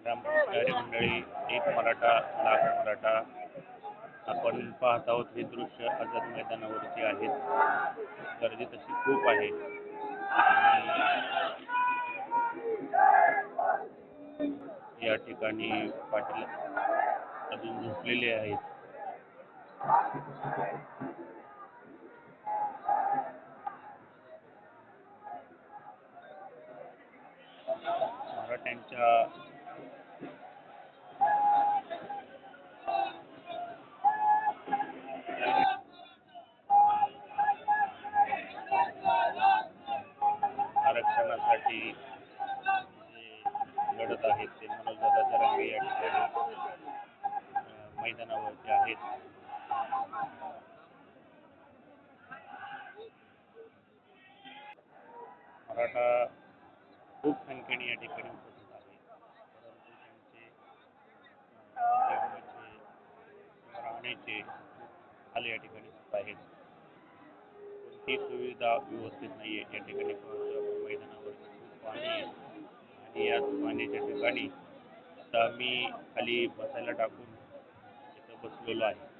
ग्रामस्थारी मंडळी, एक मराठा लाख मराठा. आपण पाहत आहोत हे दृश्य आझाद मैदानावरती आहेत. गर्दी तशी खूप आहे आणि या ठिकाणी पाटील अजून झोपलेले आहेत. मराठ्यांच्या आरक्षणासाठी जे लढत आहेत ते मनोजदादा जरांगे या ठिकाणी मैदानावरती आहेत. मराठा खूप संख्येने या ठिकाणी उपस्थित आहे, परंतु त्यांचे जेवणाचे किंवा राहण्याचे हाल या ठिकाणी होत आहेत. कोणती सुविधा व्यवस्थित नाही आहे. या ठिकाणी पाहतो आपण मैदानावरती खूप पाणी आहे आणि याच पाण्याच्या ठिकाणी आता आम्ही खाली बसायला टाकून तिथं बसलेलो आहे.